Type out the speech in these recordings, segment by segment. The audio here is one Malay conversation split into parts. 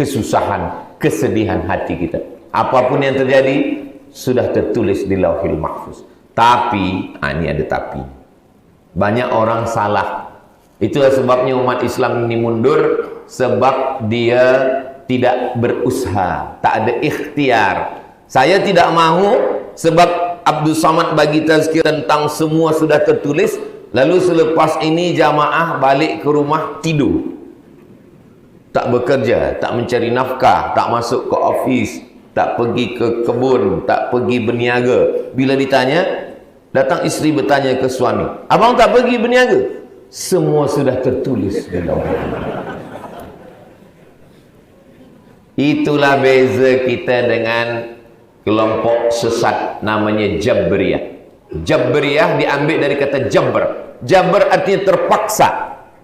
kesusahan, kesedihan hati kita. Apapun yang terjadi sudah tertulis di Lauhil Mahfuz. Tapi, ini ada tapi. Banyak orang salah. Itulah sebabnya umat Islam ini mundur, sebab dia tidak berusaha, tak ada ikhtiar. Saya tidak mahu sebab Abdul Samad bagi tazkir tentang semua sudah tertulis, lalu selepas ini jamaah balik ke rumah tidur, tak bekerja, tak mencari nafkah, tak masuk ke ofis, tak pergi ke kebun, tak pergi berniaga. Bila ditanya, datang isteri bertanya ke suami, abang tak pergi berniaga? Semua sudah tertulis di Lauhul Mahfuz. Itulah beza kita dengan kelompok sesat namanya Jabriyah. Jabriyah diambil dari kata Jabr. Jabr artinya terpaksa.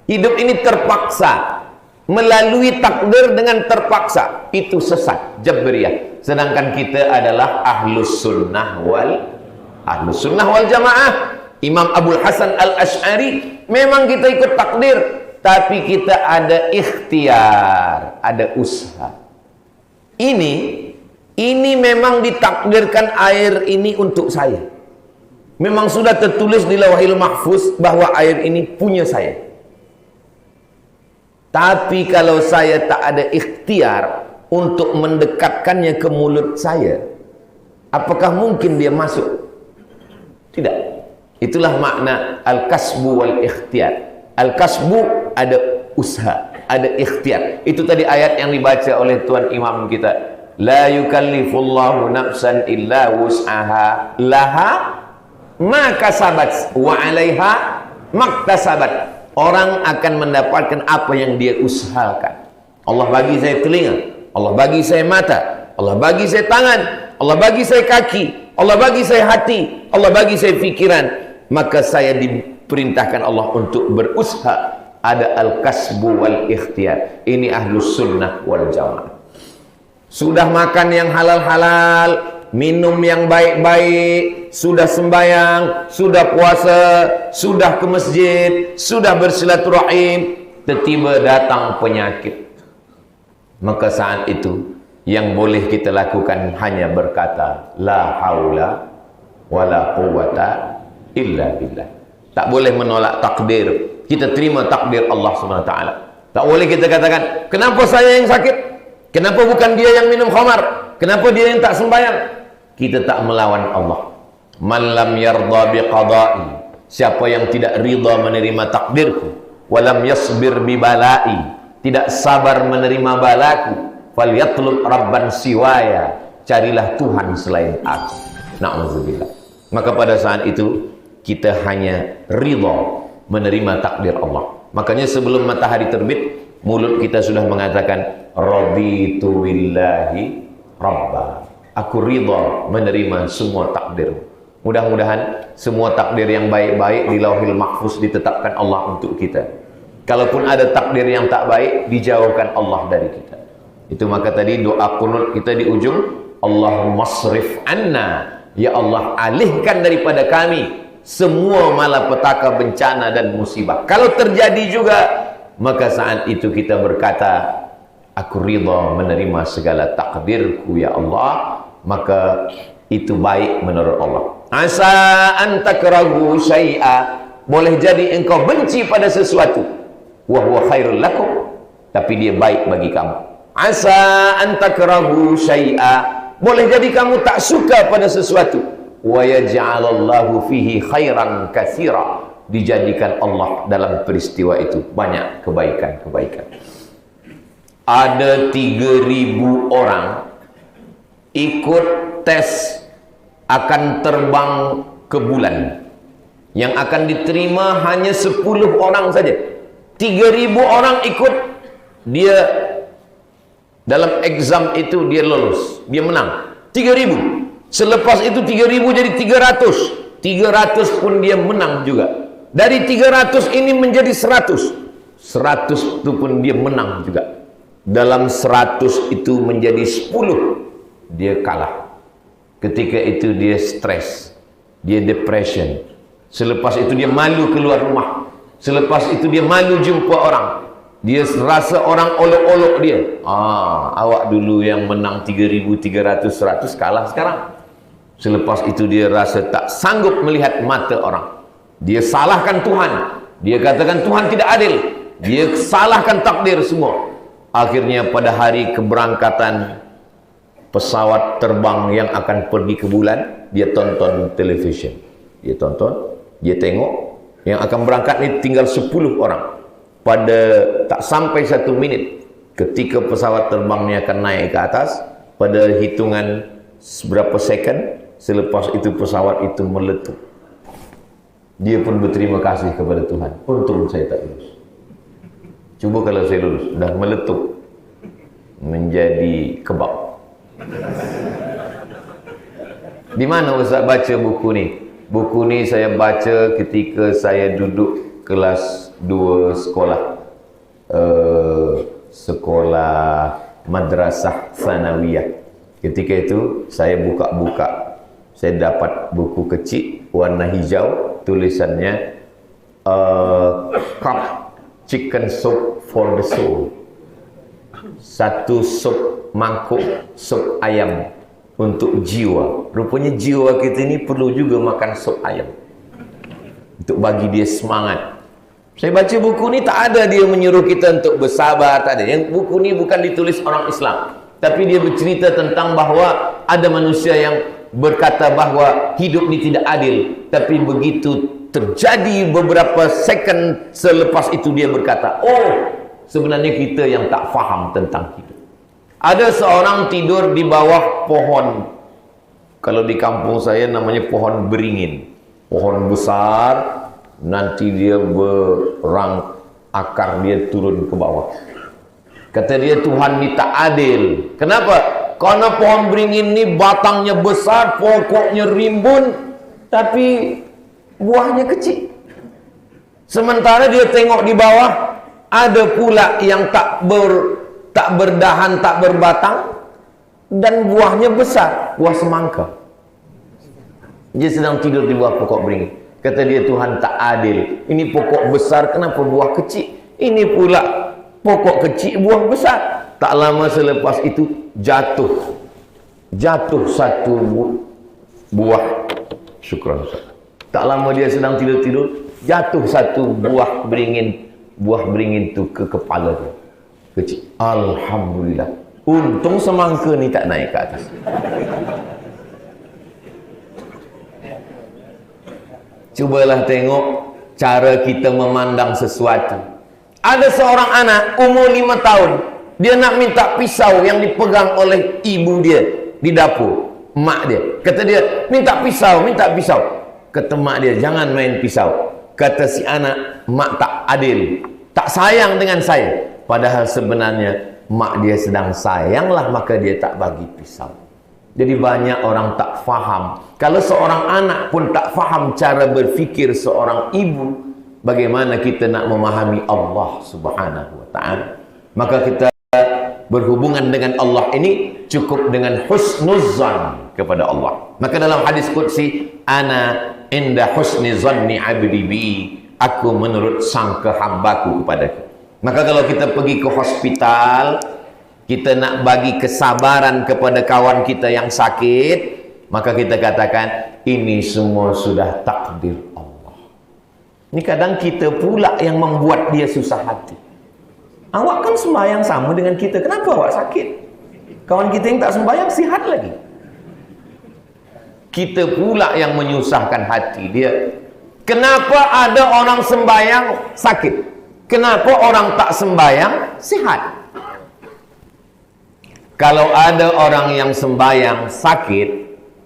Hidup ini terpaksa, melalui takdir dengan terpaksa. Itu sesat, Jabriyah. Sedangkan kita adalah Ahlus Sunnah wal Jamaah. Imam Abul Hasan Al-Asy'ari, memang kita ikut takdir, tapi kita ada ikhtiar, ada usaha. Ini memang ditakdirkan air ini untuk saya. Memang sudah tertulis di Lauhil Mahfuz bahwa air ini punya saya. Tapi kalau saya tak ada ikhtiar untuk mendekatkannya ke mulut saya, apakah mungkin dia masuk? Tidak. Itulah makna al-kasbu wal ikhtiyar. Al-kasbu ada usaha, ada ikhtiar. Itu tadi ayat yang dibaca oleh Tuan Imam kita. La yukallifullahu nafsan illa wus'aha laha ma kasabat wa 'alaiha maktasabat. Orang akan mendapatkan apa yang dia usahakan. Allah bagi saya telinga, Allah bagi saya mata, Allah bagi saya tangan, Allah bagi saya kaki, Allah bagi saya hati, Allah bagi saya fikiran. Maka saya diperintahkan Allah untuk berusaha. Ada al-kasbu wal ikhtiyar. Ini Ahlus Sunnah wal Jamaah. Sudah makan yang halal-halal, minum yang baik-baik, sudah sembahyang, sudah puasa, sudah ke masjid, sudah bersilaturahim, tiba-tiba datang penyakit. Maka saat itu yang boleh kita lakukan hanya berkata la haula wala quwwata illa billah. Tak boleh menolak takdir. Kita terima takdir Allah SWT. Tak boleh kita katakan, kenapa saya yang sakit? Kenapa bukan dia yang minum khamar? Kenapa dia yang tak sembahyang? Kita tak melawan Allah. Man lam yarda biqada'i, siapa yang tidak rida menerima takdirku, walam yasbir bibalai, tidak sabar menerima balaku, falyatlub rabban siwaya, carilah Tuhan selain aku. Na'udzubillah. Maka pada saat itu kita hanya ridha menerima takdir Allah. Makanya sebelum matahari terbit, mulut kita sudah mengatakan raditu billahi rabba. Aku ridha menerima semua takdir. Mudah-mudahan semua takdir yang baik-baik di Lauhil Mahfuz ditetapkan Allah untuk kita. Kalaupun ada takdir yang tak baik, dijauhkan Allah dari kita. Itu maka tadi doa kunut kita di ujung, Allahumma srif anna, ya Allah alihkan daripada kami semua malapetaka, bencana dan musibah. Kalau terjadi juga, maka saat itu kita berkata, aku ridha menerima segala takdirku ya Allah. Maka itu baik menurut Allah. Asa an takrahu syai'a, boleh jadi engkau benci pada sesuatu, wa huwa khairul lakum, tapi dia baik bagi kamu. Asa an takrahu syai'a, boleh jadi kamu tak suka pada sesuatu, wa yaj'alallahu fihi khairan katsira, dijadikan Allah dalam peristiwa itu banyak kebaikan-kebaikan. Ada 3.000 orang ikut tes akan terbang ke bulan. Yang akan diterima hanya 10 orang saja. 3.000 orang ikut, dia dalam exam itu dia lolos, dia menang. 3.000. Selepas itu 3.000 jadi 300. 300 pun dia menang juga. Dari 300 ini menjadi 100. 100 itu pun dia menang juga. Dalam 100 itu menjadi 10, dia kalah. Ketika itu dia stres, dia depression. Selepas itu dia malu keluar rumah. Selepas itu dia malu jumpa orang. Dia rasa orang olok-olok dia. Awak dulu yang menang 3.300, 100 kalah sekarang. Selepas itu dia rasa tak sanggup melihat mata orang. Dia salahkan Tuhan. Dia katakan Tuhan tidak adil. Dia salahkan takdir semua. Akhirnya pada hari keberangkatan pesawat terbang yang akan pergi ke bulan, dia tonton television. Dia tonton, dia tengok yang akan berangkat ni tinggal 10 orang. Pada tak sampai 1 minit ketika pesawat terbangnya akan naik ke atas, pada hitungan seberapa second selepas itu pesawat itu meletup. Dia pun berterima kasih kepada Tuhan, untung saya tak lulus. Cuba kalau saya lulus, dah meletup menjadi kebab. Di mana Ustaz baca buku ni? Buku ni saya baca ketika saya duduk kelas 2 sekolah madrasah sanawiyah. Ketika itu saya buka-buka, saya dapat buku kecil warna hijau, tulisannya cup chicken soup for the soul. Satu sup mangkuk sup ayam untuk jiwa. Rupanya jiwa kita ini perlu juga makan sup ayam untuk bagi dia semangat. Saya baca buku ni tak ada dia menyuruh kita untuk bersabar, tak ada. Yang buku ni bukan ditulis orang Islam, tapi dia bercerita tentang bahawa ada manusia yang berkata bahawa hidup ni tidak adil, tapi begitu terjadi beberapa second selepas itu dia berkata, sebenarnya kita yang tak faham tentang hidup. Ada seorang tidur di bawah pohon, kalau di kampung saya namanya pohon beringin, pohon besar. Nanti dia berang akar dia turun ke bawah. Kata dia, Tuhan ni tak adil. Kenapa? Karena pohon beringin ni batangnya besar, pokoknya rimbun, tapi buahnya kecil. Sementara dia tengok di bawah, ada pula yang tak berdahan, tak berbatang, dan buahnya besar, buah semangka. Dia sedang tidur di bawah pokok beringin. Kata dia, Tuhan tak adil. Ini pokok besar, kenapa buah kecil? Ini pula pokok kecil, buah besar. Tak lama selepas itu jatuh satu buah. Syukran Ustaz. Tak lama dia sedang tidur-tidur, jatuh satu buah beringin. Buah beringin itu ke kepala dia. Kecil. Alhamdulillah. Untung semangka ni tak naik ke atas. Cubalah tengok cara kita memandang sesuatu. Ada seorang anak umur 5 tahun, dia nak minta pisau yang dipegang oleh ibu dia di dapur, mak dia. Kata dia, minta pisau. Kata mak dia, jangan main pisau. Kata si anak, mak tak adil, tak sayang dengan saya. Padahal sebenarnya mak dia sedang sayanglah, maka dia tak bagi pisau. Jadi banyak orang tak faham. Kalau seorang anak pun tak faham cara berfikir seorang ibu, bagaimana kita nak memahami Allah Subhanahu wa ta'ala? Maka kita berhubungan dengan Allah ini cukup dengan husnuzan kepada Allah. Maka dalam hadis qudsi, ana inda husni zanni abdi bi, aku menurut sangka hambaku kepadaku. Maka kalau kita pergi ke hospital, kita nak bagi kesabaran kepada kawan kita yang sakit, maka kita katakan, ini semua sudah takdir Allah. Ini kadang kita pula yang membuat dia susah hati. Awak kan sembahyang sama dengan kita, kenapa awak sakit? Kawan kita yang tak sembahyang sihat lagi. Kita pula yang menyusahkan hati dia. Kenapa ada orang sembahyang sakit? Kenapa orang tak sembahyang sihat? Kalau ada orang yang sembahyang sakit,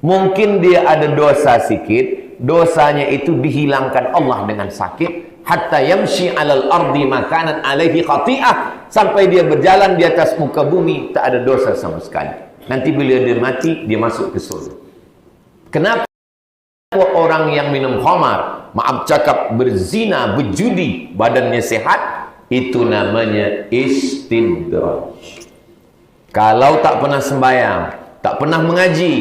mungkin dia ada dosa sikit, dosanya itu dihilangkan Allah dengan sakit, hatta yamshi 'alal ardi makanan 'alaihi khati'ah, sampai dia berjalan di atas muka bumi tak ada dosa sama sekali. Nanti bila dia mati, dia masuk ke surga. Kenapa orang yang minum khamar, maaf cakap, berzina, berjudi, badannya sehat? Itu namanya istidraj. Kalau tak pernah sembahyang, tak pernah mengaji,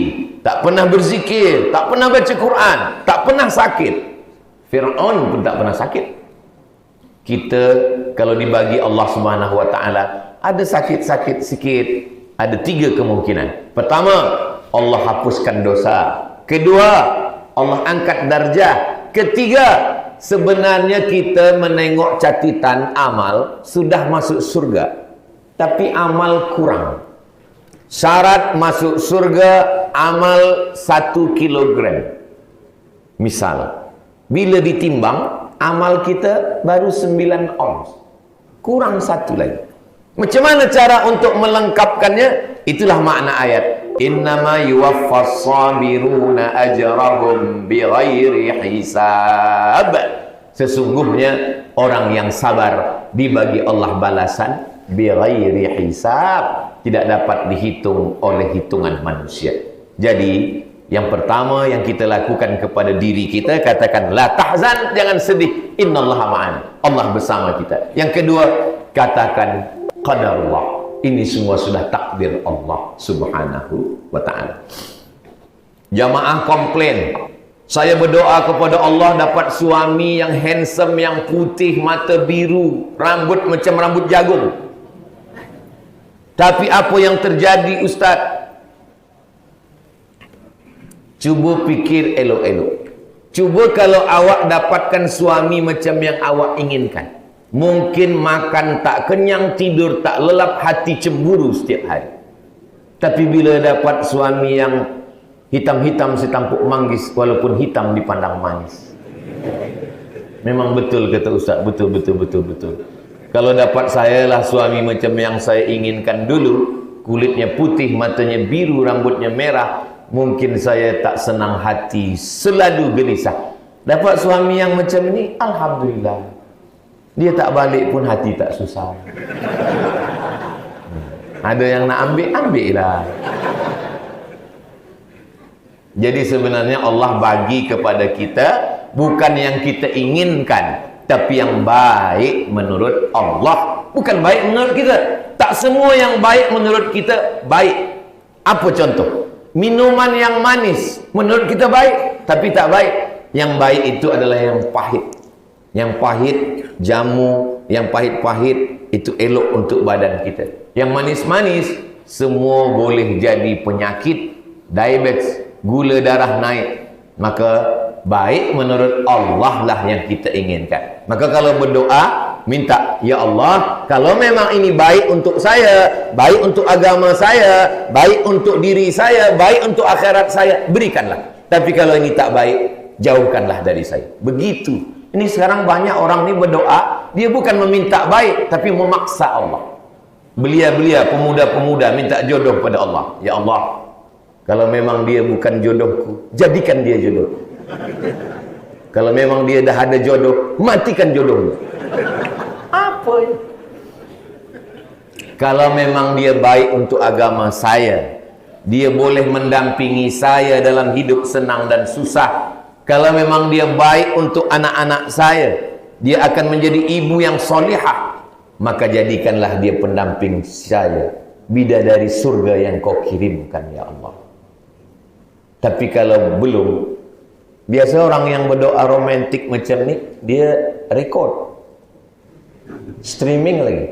tak pernah berzikir, tak pernah baca Quran, tak pernah sakit. Fir'aun pun tak pernah sakit. Kita kalau dibagi Allah Subhanahu wa taala, ada sakit-sakit sikit, ada 3 kemungkinan. Pertama, Allah hapuskan dosa. Kedua, Allah angkat darjah. Ketiga, sebenarnya kita menengok catatan amal sudah masuk surga, tapi amal kurang. Syarat masuk surga amal 1 kilogram. Misal, bila ditimbang amal kita baru 9 ons, kurang 1 lagi. Macam mana cara untuk melengkapkannya? Itulah makna ayat, innama yuwaffas sabiruna ajrahum bighairi hisab. Sesungguhnya orang yang sabar dibagi Allah balasan bighairi hisab, tidak dapat dihitung oleh hitungan manusia. Jadi yang pertama yang kita lakukan kepada diri kita, katakan la tahzan, jangan sedih, innallaha ma'ana, Allah bersama kita. Yang kedua, katakan qadarullah, ini semua sudah takdir Allah Subhanahu wa ta'ala. Jamaah komplain, saya berdoa kepada Allah dapat suami yang handsome, yang putih, mata biru, rambut macam rambut jagung. Tapi apa yang terjadi Ustaz? Cuba fikir elok-elok. Cuba kalau awak dapatkan suami macam yang awak inginkan, mungkin makan tak kenyang, tidur tak lelap, hati cemburu setiap hari. Tapi bila dapat suami yang hitam-hitam setampuk manggis, walaupun hitam dipandang manis. Memang betul kata Ustaz, betul. Kalau dapat saya lah suami macam yang saya inginkan dulu, kulitnya putih, matanya biru, rambutnya merah, mungkin saya tak senang hati, selalu gelisah. Dapat suami yang macam ini, alhamdulillah, dia tak balik pun hati tak susah. Ada yang nak ambil lah. Jadi sebenarnya Allah bagi kepada kita bukan yang kita inginkan, tapi yang baik menurut Allah, bukan baik menurut kita. Tak semua yang baik menurut kita baik. Apa contoh? Minuman yang manis menurut kita baik, tapi tak baik. Yang baik itu adalah yang pahit. Yang pahit, jamu, yang pahit-pahit itu elok untuk badan kita. Yang manis-manis semua boleh jadi penyakit, diabetes, gula darah naik. Maka baik menurut Allah lah yang kita inginkan. Maka kalau berdoa, minta, ya Allah, kalau memang ini baik untuk saya, baik untuk agama saya, baik untuk diri saya, baik untuk akhirat saya, berikanlah. Tapi kalau ini tak baik, jauhkanlah dari saya. Begitu. Ini sekarang banyak orang ni berdoa, dia bukan meminta baik, tapi memaksa Allah. Belia-belia, pemuda-pemuda minta jodoh pada Allah. Ya Allah, kalau memang dia bukan jodohku, jadikan dia jodoh. Kalau memang dia dah ada jodoh, matikan jodohnya. Apa ya? Kalau memang dia baik untuk agama saya, dia boleh mendampingi saya dalam hidup senang dan susah. Kalau memang dia baik untuk anak-anak saya, dia akan menjadi ibu yang solihah, maka jadikanlah dia pendamping saya, bidadari surga yang kau kirimkan ya Allah. Tapi kalau belum, biasa orang yang berdoa romantik macam ni, dia record, streaming lagi.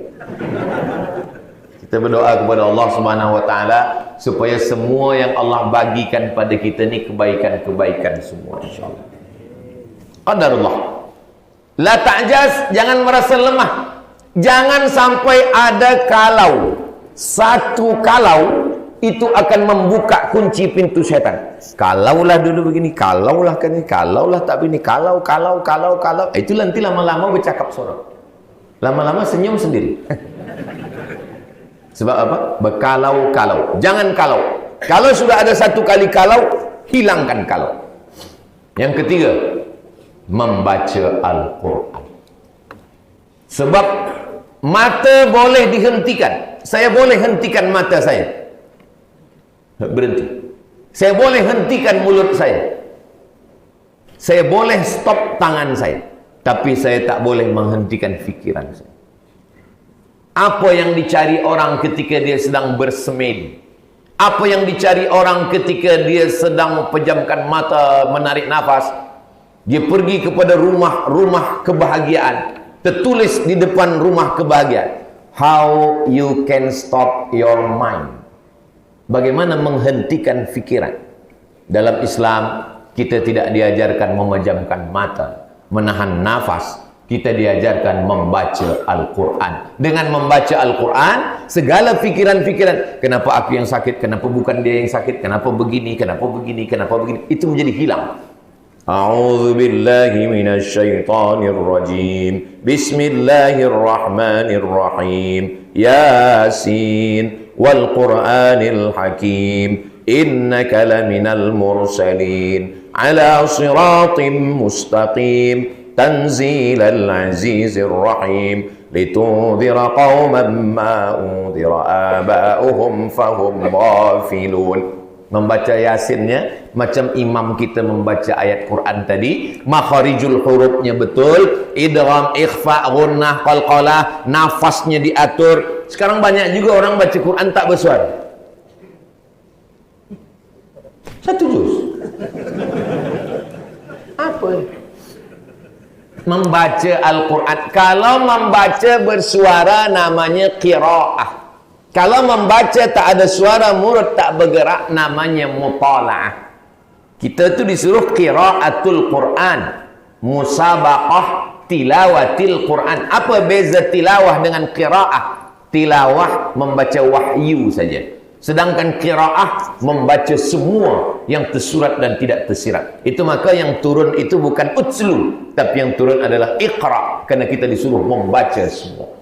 Kita berdoa kepada Allah Subhanahu wa taala supaya semua yang Allah bagikan pada kita ni kebaikan-kebaikan semua insyaallah. Qadarullah. La ta'jaz, jangan merasa lemah. Jangan sampai ada kalau. Satu kalau itu akan membuka kunci pintu syaitan. Kalaulah dulu begini, kalaulah kan ini, kalaulah tak begini, kalau. Itu nanti lama-lama bercakap sorot. Lama-lama senyum sendiri. Sebab apa? Berkalau-kalau. Jangan kalau. Kalau sudah ada satu kali kalau, hilangkan kalau. Yang ketiga, membaca Al-Quran. Sebab mata boleh dihentikan. Saya boleh hentikan mata saya, berhenti. Saya boleh hentikan mulut saya. Saya boleh stop tangan saya. Tapi saya tak boleh menghentikan fikiran saya. Apa yang dicari orang ketika dia sedang bersemedi? Apa yang dicari orang ketika dia sedang memejamkan mata, menarik nafas? Dia pergi kepada rumah-rumah kebahagiaan. tertulis di depan rumah kebahagiaan. How you can stop your mind. Bagaimana menghentikan pikiran. Dalam Islam kita tidak diajarkan memejamkan mata, menahan nafas. Kita diajarkan membaca Al-Quran. Dengan membaca Al-Quran, segala pikiran-pikiran, kenapa aku yang sakit, kenapa bukan dia yang sakit, kenapa begini, kenapa begini, kenapa begini, itu menjadi hilang. A'udzu billahi minasy syaithanir rajim. Bismillahirrahmanirrahim. Yasin wal Qur'anil Hakim. Innaka laminal mursalin ala siratim mustaqim. Tanzilal azizir rahim. Litundhira qauman ma undhira aba'uhum fahum ghafilun. Membaca Yasinnya macam imam kita membaca ayat Quran tadi, makharijul hurufnya betul, idgham, ikhfa, gunnah, qalqalah, nafasnya diatur. Sekarang banyak juga orang baca Quran tak bersuara. Satu juz. Apa? Membaca Al-Quran. Kalau membaca bersuara namanya qiraah. Kalau membaca tak ada suara, mulut tak bergerak, namanya mutala'ah. Kita tu disuruh qiraatul Quran, musabaqah tilawatil Quran. Apa beza tilawah dengan qiraah? Tilawah membaca wahyu saja. Sedangkan qiraah membaca semua yang tersurat dan tidak tersirat. Itu maka yang turun itu bukan utslu, tapi yang turun adalah iqra, karena kita disuruh membaca semua.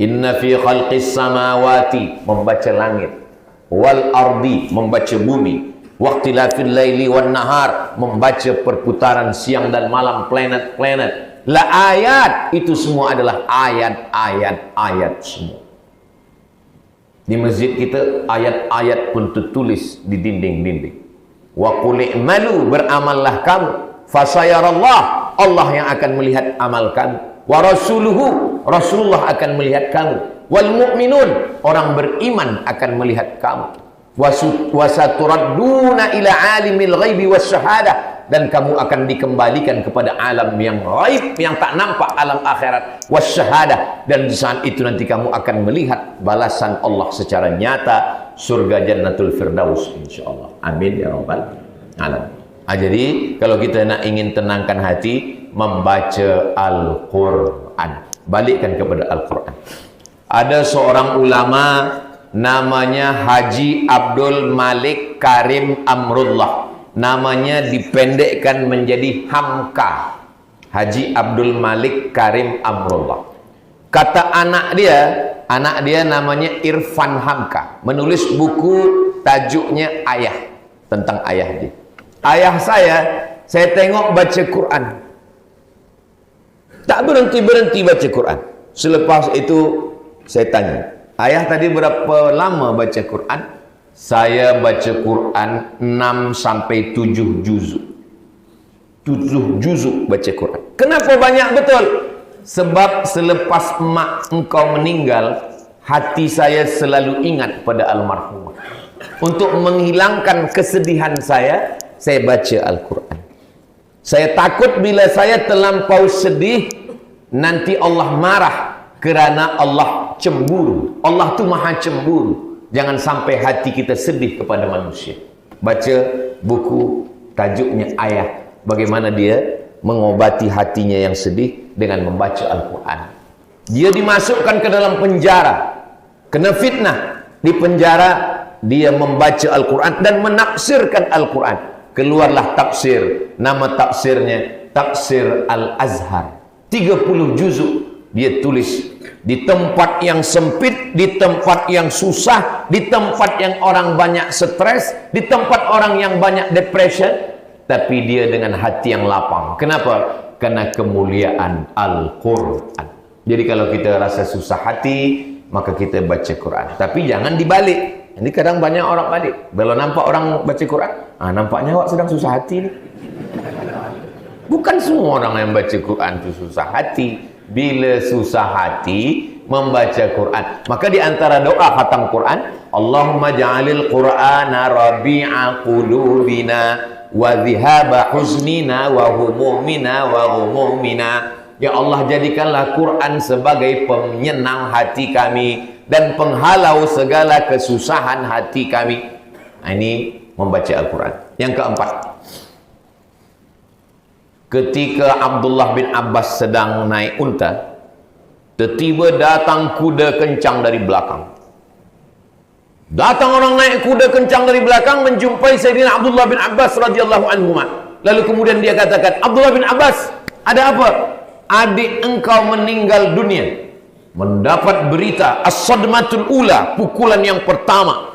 Inna fi khalqis samawati, membaca langit, wal ardi, membaca bumi, waqtilafil laili wan nahar, membaca perputaran siang dan malam, planet-planet. La ayat, itu semua adalah ayat-ayat semua. Di masjid kita ayat-ayat pun tertulis di dinding-dinding. Wa qul i'malu, beramallah kamu, fasayarallah, Allah yang akan melihat amal kamu. Wa rasuluhu, Rasulullah akan melihat kamu. Wal mu'minun, orang beriman akan melihat kamu. Wasaturadduna ila alimil ghaibi wasyahadah, dan kamu akan dikembalikan kepada alam yang ghaib, yang tak nampak, alam akhirat, wasyahadah, dan di saat itu nanti kamu akan melihat balasan Allah secara nyata, surga Jannatul Firdaus insyaallah. Amin ya rabbal alamin. Jadi kalau kita nak ingin tenangkan hati, membaca Al-Quran, balikkan kepada Al-Quran. Ada seorang ulama namanya Haji Abdul Malik Karim Amrullah, namanya dipendekkan menjadi Hamka. Haji Abdul Malik Karim Amrullah. Kata anak dia namanya Irfan Hamka, menulis buku tajuknya Ayah, tentang ayah dia. Ayah saya tengok baca Quran, tak berhenti-berhenti baca Quran. Selepas itu saya tanya, ayah tadi berapa lama baca Quran? Saya baca Quran 6 sampai 7 juzuk. 7 juzuk baca Quran. Kenapa banyak betul? Sebab selepas mak engkau meninggal, hati saya selalu ingat pada almarhumah. Untuk menghilangkan kesedihan saya baca Al-Quran. Saya takut bila saya terlampau sedih, nanti Allah marah, kerana Allah cemburu. Allah tu maha cemburu. Jangan sampai hati kita sedih kepada manusia. Baca buku tajuknya Ayah, bagaimana dia mengobati hatinya yang sedih dengan membaca Al-Quran. Dia dimasukkan ke dalam penjara, kena fitnah. Di penjara dia membaca Al-Quran dan menafsirkan Al-Quran. Keluarlah tafsir, nama tafsirnya Tafsir Al-Azhar. 30 juzuk dia tulis, di tempat yang sempit, di tempat yang susah, di tempat yang orang banyak stres, di tempat orang yang banyak depression, tapi dia dengan hati yang lapang. Kenapa? Karena kemuliaan Al-Quran. Jadi kalau kita rasa susah hati, maka kita baca Quran. Tapi jangan dibalik. Ini kadang banyak orang balik. Kalau nampak orang baca Quran, nampaknya awak sedang susah hati ni. Bukan semua orang yang baca Quran itu susah hati. Bila susah hati membaca Quran, maka di antara doa khatam Quran, Allahumma ja'alil Qur'ana rabi'a qulubina wa dhihaba huznina wa humumina wa humumina Ya Allah, jadikanlah Quran sebagai penyenang hati kami dan penghalau segala kesusahan hati kami. Ini membaca Al-Quran. Yang keempat, ketika Abdullah bin Abbas sedang naik unta, tiba-tiba datang kuda kencang dari belakang. Datang orang naik kuda kencang dari belakang, menjumpai Sayyidina Abdullah bin Abbas radhiyallahu anhu. Lalu kemudian dia katakan, Abdullah bin Abbas, ada apa? Adik engkau meninggal dunia. Mendapat berita as-sadmatul ula, pukulan yang pertama.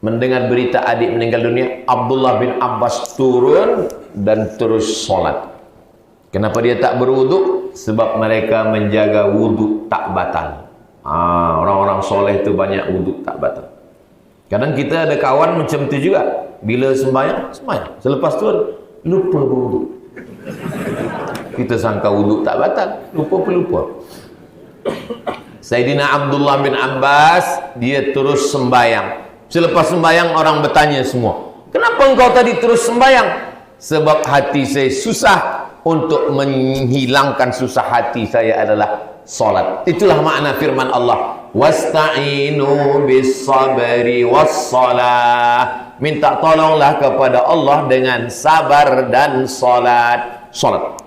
Mendengar berita adik meninggal dunia, Abdullah bin Abbas turun dan terus sholat. Kenapa dia tak berwudu? Sebab mereka menjaga wudu tak batal. Orang-orang soleh itu banyak wudu tak batal. Kadang kita ada kawan macam itu juga. Bila sembahyang, selepas tu lupa berwudu. Kita sangka wudu tak batal, lupa. Sayyidina Abdullah bin Abbas, dia terus sembahyang. Selepas sembahyang, orang bertanya semua, kenapa engkau tadi terus sembahyang? Sebab hati saya susah. Untuk menghilangkan susah hati saya adalah salat. Itulah makna firman Allah, wasta'inu bis sabri was salah. Minta tolonglah kepada Allah dengan sabar dan salat. Salat.